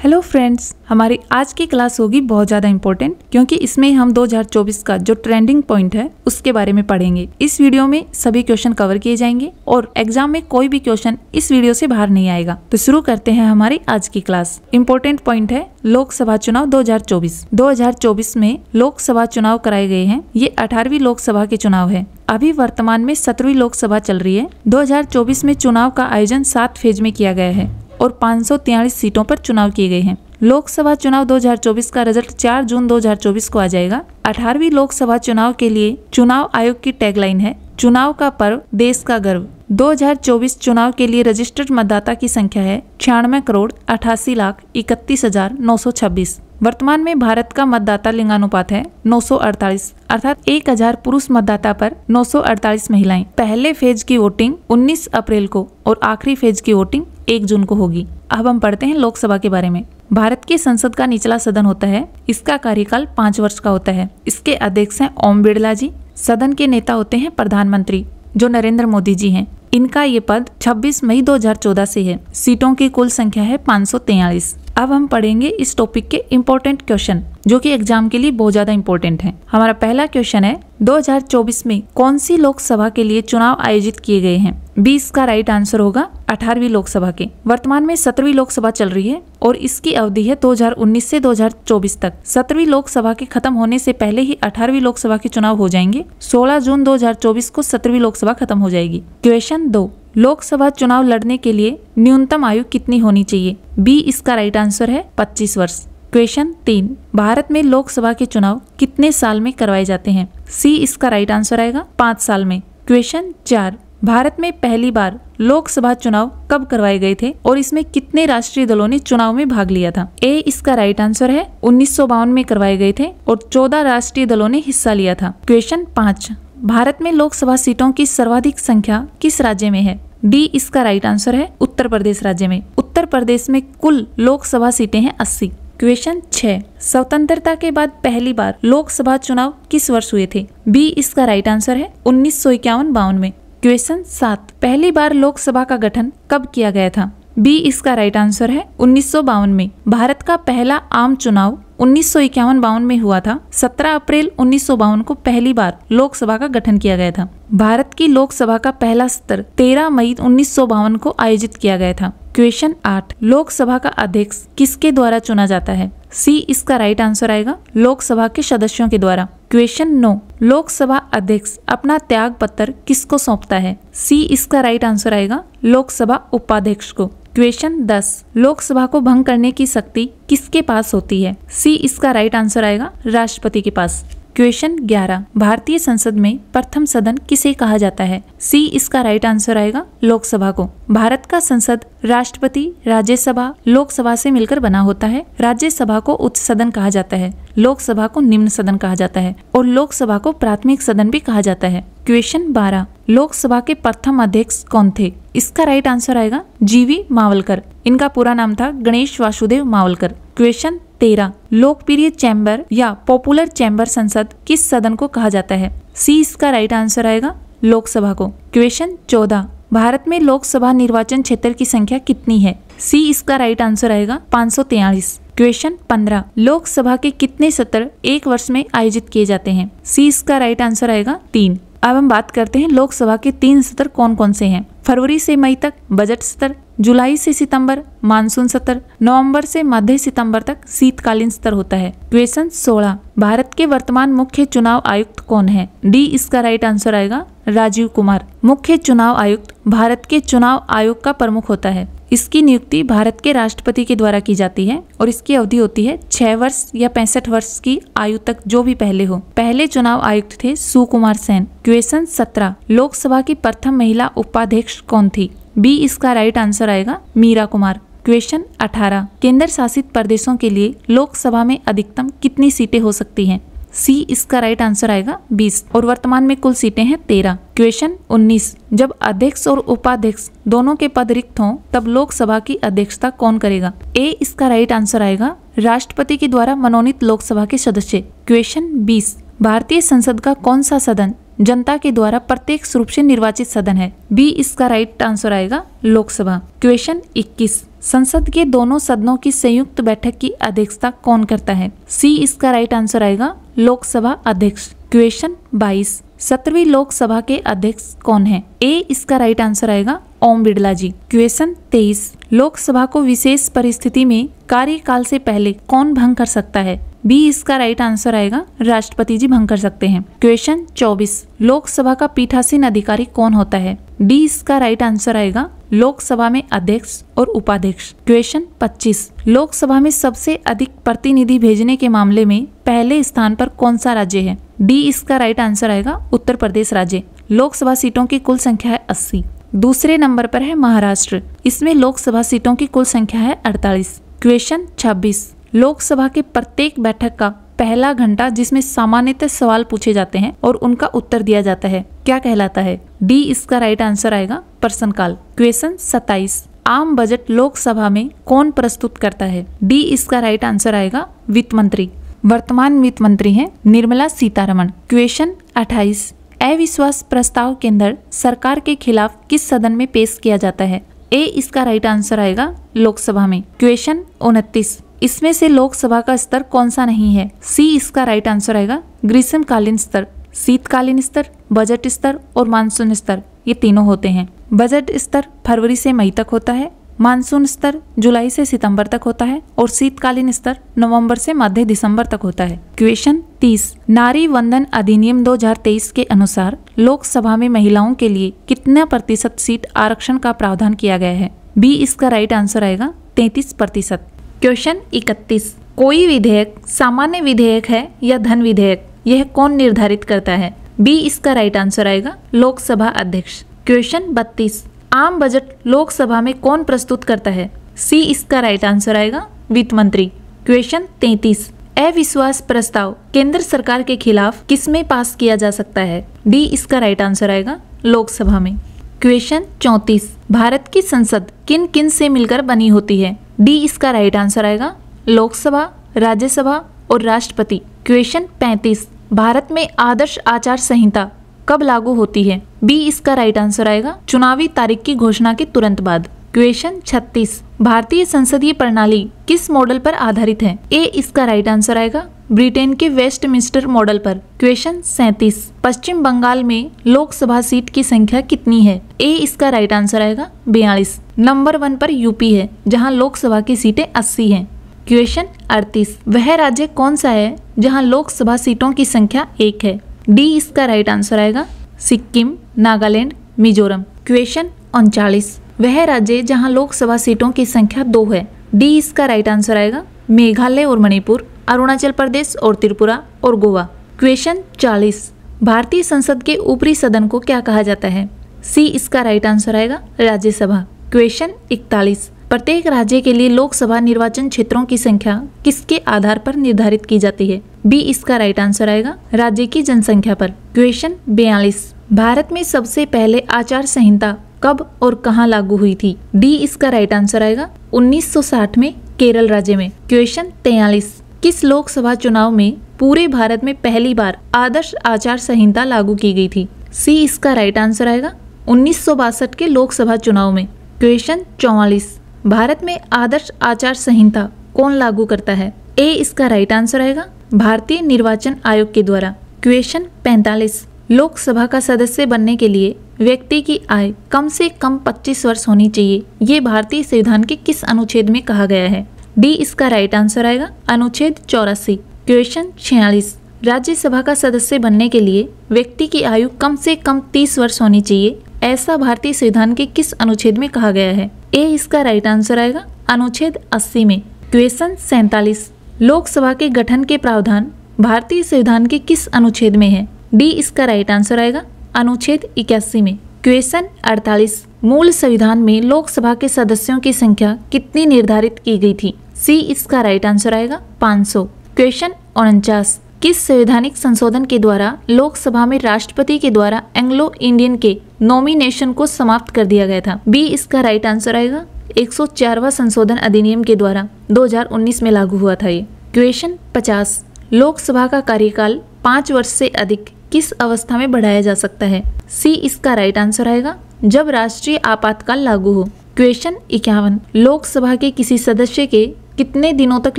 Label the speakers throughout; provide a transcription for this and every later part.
Speaker 1: Hello friends, हमारी आज की क्लास होगी बहुत ज़्यादा इम्पोर्टेंट क्योंकि इसमें हम 2024 का जो ट्रेंडिंग पॉइंट है उसके बारे में पढ़ेंगे। इस वीडियो में सभी क्वेश्चन कवर किए जाएंगे और एग्जाम में कोई भी क्वेश्चन इस वीडियो से बाहर नहीं आएगा। तो शुरू करते हैं हमारी आज की क्लास। इम्पोर्टेंट पॉइंट है लोकसभा चुनाव 2024। 2024 में लोकसभा चुनाव कराए गए हैं। ये 18वीं लोकसभा के चुनाव है। अभी वर्तमान में 17वीं लोकसभा चल रही है। 2024 में चुनाव का आयोजन 7 फेज में किया गया है और 543 सीटों पर चुनाव किए गए हैं। लोकसभा चुनाव 2024 का रिजल्ट 4 जून 2024 को आ जाएगा। 18वीं लोकसभा चुनाव के लिए चुनाव आयोग की टैगलाइन है चुनाव का पर्व, देश का गर्व। 2024 चुनाव के लिए रजिस्टर्ड मतदाता की संख्या है 96,88,31,926। वर्तमान में भारत का मतदाता लिंगानुपात है 948, अर्थात 1000 पुरुष मतदाता पर 948 महिलाएं। पहले फेज की वोटिंग 19 अप्रैल को और आखिरी फेज की वोटिंग 1 जून को होगी। अब हम पढ़ते हैं लोकसभा के बारे में। भारत की संसद का निचला सदन होता है। इसका कार्यकाल 5 वर्ष का होता है। इसके अध्यक्ष हैं ओम बिड़ला जी। सदन के नेता होते हैं प्रधानमंत्री, जो नरेंद्र मोदी जी हैं। इनका ये पद 26 मई 2014 से है। सीटों की कुल संख्या है 543। अब हम पढ़ेंगे इस टॉपिक के इम्पोर्टेंट क्वेश्चन जो कि एग्जाम के लिए बहुत ज्यादा इम्पोर्टेंट है। हमारा पहला क्वेश्चन है 2024 में कौन सी लोकसभा के लिए चुनाव आयोजित किए गए हैं? 20 का राइट आंसर होगा 18वीं लोकसभा के। वर्तमान में 17वीं लोकसभा चल रही है और इसकी अवधि है 2019 से 2024 तक। 17वीं लोकसभा के खत्म होने से पहले ही 18वीं लोकसभा के चुनाव हो जाएंगे। 16 जून 2024 को 17वीं लोकसभा खत्म हो जाएगी। क्वेश्चन 2, लोकसभा चुनाव लड़ने के लिए न्यूनतम आयु कितनी होनी चाहिए? बी इसका राइट आंसर है 25 वर्ष। क्वेश्चन 3, भारत में लोकसभा के चुनाव कितने साल में करवाए जाते हैं? सी इसका राइट आंसर आएगा 5 साल में। क्वेश्चन 4, भारत में पहली बार लोकसभा चुनाव कब करवाए गए थे और इसमें कितने राष्ट्रीय दलों ने चुनाव में भाग लिया था? ए इसका राइट आंसर है 1952 में करवाए गए थे और 14 राष्ट्रीय दलों ने हिस्सा लिया था। क्वेश्चन 5, भारत में लोकसभा सीटों की सर्वाधिक संख्या किस राज्य में है? डी इसका राइट आंसर है उत्तर प्रदेश राज्य में। उत्तर प्रदेश में कुल लोकसभा सीटें हैं 80। क्वेश्चन 6, स्वतंत्रता के बाद पहली बार लोकसभा चुनाव किस वर्ष हुए थे? बी इसका राइट आंसर है 1951-52 में। क्वेश्चन 7, पहली बार लोकसभा का गठन कब किया गया था? बी इसका राइट आंसर है 1952 में। भारत का पहला आम चुनाव 1951-52 में हुआ था। 17 अप्रैल 1952 को पहली बार लोकसभा का गठन किया गया था। भारत की लोकसभा का पहला सत्र 13 मई 1952 को आयोजित किया गया था। क्वेश्चन 8, लोकसभा का अध्यक्ष किसके द्वारा चुना जाता है? सी इसका राइट आंसर आएगा लोकसभा के सदस्यों के द्वारा। क्वेश्चन 9, लोकसभा अध्यक्ष अपना त्याग पत्र किसको सौंपता है? सी इसका राइट आंसर आएगा लोकसभा उपाध्यक्ष को। क्वेश्चन 10, लोकसभा को भंग करने की शक्ति किसके पास होती है? सी इसका राइट आंसर आएगा राष्ट्रपति के पास। क्वेश्चन 11, भारतीय संसद में प्रथम सदन किसे कहा जाता है? सी इसका राइट आंसर आएगा लोकसभा को। भारत का संसद राष्ट्रपति, राज्यसभा, लोकसभा से मिलकर बना होता है। राज्यसभा को उच्च सदन कहा जाता है, लोकसभा को निम्न सदन कहा जाता है और लोकसभा को प्राथमिक सदन भी कहा जाता है। क्वेश्चन 12, लोकसभा के प्रथम अध्यक्ष कौन थे? इसका राइट आंसर आएगा जीवी मावलकर। इनका पूरा नाम था गणेश वासुदेव मावलकर। क्वेश्चन 13, लोकप्रिय चैम्बर या पॉपुलर चैम्बर संसद किस सदन को कहा जाता है? सी इसका राइट आंसर आएगा लोकसभा को। क्वेश्चन 14, भारत में लोकसभा निर्वाचन क्षेत्र की संख्या कितनी है? सी इसका राइट आंसर आएगा 543। क्वेश्चन 15, लोकसभा के कितने सत्र एक वर्ष में आयोजित किए जाते हैं? सी इसका राइट आंसर आएगा 3। अब हम बात करते हैं लोकसभा के 3 सत्र कौन कौन से हैं। फरवरी से मई तक बजट सत्र, जुलाई से सितंबर मानसून सत्र, नवंबर से मध्य सितंबर तक शीतकालीन सत्र होता है। क्वेश्चन 16, भारत के वर्तमान मुख्य चुनाव आयुक्त कौन है? डी इसका राइट आंसर आएगा राजीव कुमार। मुख्य चुनाव आयुक्त भारत के चुनाव आयोग का प्रमुख होता है। इसकी नियुक्ति भारत के राष्ट्रपति के द्वारा की जाती है और इसकी अवधि होती है 6 वर्ष या 65 वर्ष की आयु तक, जो भी पहले हो। पहले चुनाव आयुक्त थे सुकुमार सेन। क्वेश्चन 17, लोकसभा की प्रथम महिला उपाध्यक्ष कौन थी? बी इसका राइट आंसर आएगा मीरा कुमार। क्वेश्चन 18, केंद्र शासित प्रदेशों के लिए लोकसभा में अधिकतम कितनी सीटें हो सकती हैं? सी इसका राइट आंसर आएगा 20 और वर्तमान में कुल सीटें हैं 13। क्वेश्चन 19, जब अध्यक्ष और उपाध्यक्ष दोनों के पद रिक्त हों तब लोकसभा की अध्यक्षता कौन करेगा? ए इसका राइट आंसर आएगा राष्ट्रपति के द्वारा मनोनीत लोकसभा के सदस्य। क्वेश्चन 20, भारतीय संसद का कौन सा सदन जनता के द्वारा प्रत्यक्ष रूप से निर्वाचित सदन है। बी इसका राइट आंसर आएगा लोकसभा। क्वेश्चन 21, संसद के दोनों सदनों की संयुक्त बैठक की अध्यक्षता कौन करता है? सी इसका राइट आंसर आएगा लोकसभा अध्यक्ष। क्वेश्चन 22, 17वीं लोकसभा के अध्यक्ष कौन है? ए इसका राइट आंसर आएगा ओम बिड़ला जी। क्वेश्चन 23, लोकसभा को विशेष परिस्थिति में कार्यकाल से पहले कौन भंग कर सकता है? बी इसका राइट आंसर आएगा राष्ट्रपति जी भंग कर सकते हैं। क्वेश्चन 24, लोकसभा का पीठासीन अधिकारी कौन होता है? डी इसका राइट आंसर आएगा लोकसभा में अध्यक्ष और उपाध्यक्ष। क्वेश्चन 25, लोकसभा में सबसे अधिक प्रतिनिधि भेजने के मामले में पहले स्थान पर कौन सा राज्य है? डी इसका राइट आंसर आएगा उत्तर प्रदेश राज्य। लोकसभा सीटों की कुल संख्या है 80। दूसरे नंबर पर है महाराष्ट्र, इसमें लोकसभा सीटों की कुल संख्या है 48। क्वेश्चन 26, लोकसभा के प्रत्येक बैठक का पहला घंटा जिसमें सामान्यतः सवाल पूछे जाते हैं और उनका उत्तर दिया जाता है क्या कहलाता है? डी इसका राइट आंसर आएगा प्रश्नकाल। क्वेश्चन 27, आम बजट लोकसभा में कौन प्रस्तुत करता है? डी इसका राइट आंसर आएगा वित्त मंत्री। वर्तमान वित्त मंत्री हैं निर्मला सीतारमण। क्वेश्चन 28, अविश्वास प्रस्ताव के अंदर सरकार के खिलाफ किस सदन में पेश किया जाता है? ए इसका राइट आंसर आएगा लोकसभा में। क्वेश्चन 29, इसमें से लोकसभा का स्तर कौन सा नहीं है? सी इसका राइट आंसर आएगा ग्रीष्मकालीन स्तर, शीतकालीन स्तर, बजट स्तर और मानसून स्तर, ये तीनों होते हैं। बजट स्तर फरवरी से मई तक होता है, मानसून स्तर जुलाई से सितंबर तक होता है और शीतकालीन स्तर नवंबर से मध्य दिसंबर तक होता है। क्वेश्चन 30, नारी वंदन अधिनियम 2023 के अनुसार लोकसभा में महिलाओं के लिए कितना प्रतिशत सीट आरक्षण का प्रावधान किया गया है? बी इसका राइट आंसर आएगा 33%। क्वेश्चन 31, कोई विधेयक सामान्य विधेयक है या धन विधेयक, यह कौन निर्धारित करता है? बी इसका राइट आंसर आएगा लोकसभा अध्यक्ष। क्वेश्चन 32, आम बजट लोकसभा में कौन प्रस्तुत करता है? सी इसका राइट आंसर आएगा वित्त मंत्री। क्वेश्चन 33, अविश्वास प्रस्ताव केंद्र सरकार के खिलाफ किसमें पास किया जा सकता है? डी इसका राइट आंसर आएगा लोकसभा में। क्वेश्चन 34, भारत की संसद किन किन से मिलकर बनी होती है? डी इसका राइट आंसर आएगा लोकसभा, राज्यसभा और राष्ट्रपति। क्वेश्चन 35, भारत में आदर्श आचार संहिता कब लागू होती है? बी इसका राइट आंसर आएगा चुनावी तारीख की घोषणा के तुरंत बाद। क्वेश्चन 36, भारतीय संसदीय प्रणाली किस मॉडल पर आधारित है? ए इसका राइट आंसर आएगा ब्रिटेन के वेस्टमिंस्टर मॉडल पर। क्वेश्चन 37, पश्चिम बंगाल में लोकसभा सीट की संख्या कितनी है? ए इसका राइट आंसर आएगा 42। नंबर 1 पर यूपी है जहां लोकसभा की सीटें 80 हैं। क्वेश्चन 38, वह राज्य कौन सा है जहां लोकसभा सीटों की संख्या 1 है? डी इसका राइट आंसर आएगा सिक्किम, नागालैंड, मिजोरम। क्वेश्चन 39, वह राज्य जहां लोकसभा सीटों की संख्या 2 है? डी इसका राइट आंसर आएगा मेघालय और मणिपुर, अरुणाचल प्रदेश और त्रिपुरा और गोवा। क्वेश्चन 40, भारतीय संसद के ऊपरी सदन को क्या कहा जाता है? सी इसका राइट आंसर आएगा राज्यसभा। क्वेश्चन 41, प्रत्येक राज्य के लिए लोकसभा निर्वाचन क्षेत्रों की संख्या किसके आधार पर निर्धारित की जाती है? बी इसका राइट आंसर आएगा राज्य की जनसंख्या पर। क्वेश्चन 42, भारत में सबसे पहले आचार संहिता कब और कहां लागू हुई थी? डी इसका राइट आंसर आएगा 1960 में केरल राज्य में। क्वेश्चन 43, किस लोकसभा चुनाव में पूरे भारत में पहली बार आदर्श आचार संहिता लागू की गई थी? सी इसका राइट आंसर आएगा 1962 के लोकसभा चुनाव में। क्वेश्चन 44, भारत में आदर्श आचार संहिता कौन लागू करता है? ए इसका राइट आंसर आएगा भारतीय निर्वाचन आयोग के द्वारा। क्वेश्चन 45, लोकसभा का सदस्य बनने के लिए व्यक्ति की आय कम से कम 25 वर्ष होनी चाहिए, ये भारतीय संविधान के किस अनुच्छेद में कहा गया है? डी इसका राइट आंसर आएगा अनुच्छेद 84। क्वेश्चन 46, राज्यसभा का सदस्य बनने के लिए व्यक्ति की आयु कम से कम 30 वर्ष होनी चाहिए, ऐसा भारतीय संविधान के किस अनुच्छेद में कहा गया है? ए इसका राइट आंसर आएगा अनुच्छेद 80 में। क्वेश्चन 47, लोकसभा के गठन के प्रावधान भारतीय संविधान के किस अनुच्छेद में है? डी इसका राइट आंसर आएगा अनुच्छेद 81 में। क्वेश्चन 48, मूल संविधान में लोकसभा के सदस्यों की संख्या कितनी निर्धारित की गई थी? सी इसका राइट आंसर आएगा 500। क्वेश्चन 49, किस संवैधानिक संशोधन के द्वारा लोकसभा में राष्ट्रपति के द्वारा एंग्लो इंडियन के नॉमिनेशन को समाप्त कर दिया गया था? बी इसका राइट आंसर आएगा 104वां संशोधन अधिनियम के द्वारा 2019 में लागू हुआ था ये। क्वेश्चन 50, लोकसभा का कार्यकाल 5 वर्ष से अधिक किस अवस्था में बढ़ाया जा सकता है? सी इसका राइट आंसर आएगा जब राष्ट्रीय आपातकाल लागू हो। क्वेश्चन 51, लोकसभा के किसी सदस्य के कितने दिनों तक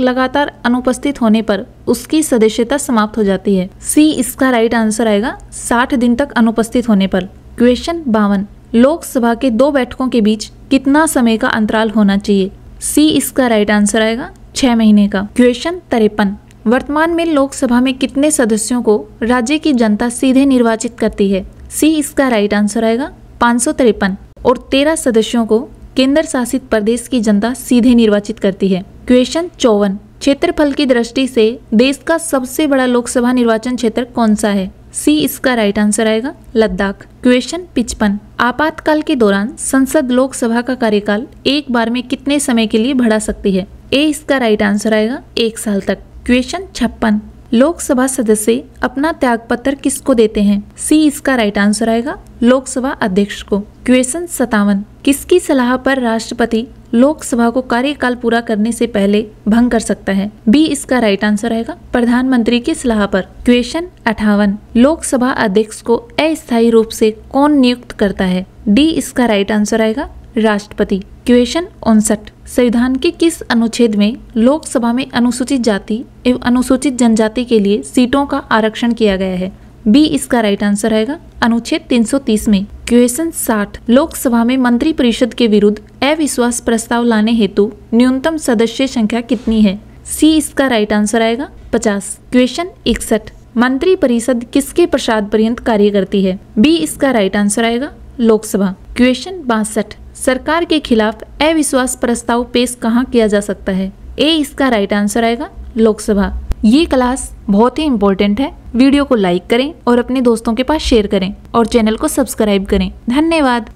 Speaker 1: लगातार अनुपस्थित होने पर उसकी सदस्यता समाप्त हो जाती है? सी इसका राइट आंसर आएगा 60 दिन तक अनुपस्थित होने पर। क्वेश्चन 52, लोकसभा के 2 बैठकों के बीच कितना समय का अंतराल होना चाहिए? सी इसका राइट आंसर आएगा 6 महीने का। क्वेश्चन 53, वर्तमान में लोकसभा में कितने सदस्यों को राज्य की जनता सीधे निर्वाचित करती है? सी इसका राइट आंसर आएगा 553 और 13 सदस्यों को केंद्र शासित प्रदेश की जनता सीधे निर्वाचित करती है। क्वेश्चन 54, क्षेत्रफल की दृष्टि से देश का सबसे बड़ा लोकसभा निर्वाचन क्षेत्र कौन सा है? सी इसका राइट आंसर आएगा लद्दाख। क्वेश्चन 55, आपातकाल के दौरान संसद लोकसभा का कार्यकाल एक बार में कितने समय के लिए बढ़ा सकती है? ए इसका राइट आंसर आएगा 1 साल तक। क्वेश्चन 56, लोकसभा सदस्य अपना त्यागपत्र किसको देते हैं? सी इसका राइट आंसर आएगा लोकसभा अध्यक्ष को। क्वेश्चन 57, किसकी सलाह पर राष्ट्रपति लोकसभा को कार्यकाल पूरा करने से पहले भंग कर सकता है? बी इसका राइट आंसर आएगा प्रधानमंत्री की सलाह पर। क्वेश्चन 58, लोकसभा अध्यक्ष को अस्थायी रूप से कौन नियुक्त करता है? डी इसका राइट आंसर आएगा राष्ट्रपति। क्वेश्चन 59, संविधान के किस अनुच्छेद में लोकसभा में अनुसूचित जाति एवं अनुसूचित जनजाति के लिए सीटों का आरक्षण किया गया है? बी इसका राइट आंसर आएगा अनुच्छेद 330 में। क्वेश्चन 60, लोकसभा में मंत्रिपरिषद के विरुद्ध अविश्वास प्रस्ताव लाने हेतु न्यूनतम सदस्य संख्या कितनी है? सी इसका राइट आंसर आएगा 50। क्वेश्चन 61, मंत्रिपरिषद किसके प्रसाद पर्यंत कार्य करती है? बी इसका राइट आंसर आएगा लोकसभा। क्वेश्चन 62, सरकार के खिलाफ अविश्वास प्रस्ताव पेश कहाँ किया जा सकता है? ए इसका राइट आंसर आएगा लोकसभा। ये क्लास बहुत ही इंपॉर्टेंट है। वीडियो को लाइक करें और अपने दोस्तों के पास शेयर करें और चैनल को सब्सक्राइब करें। धन्यवाद।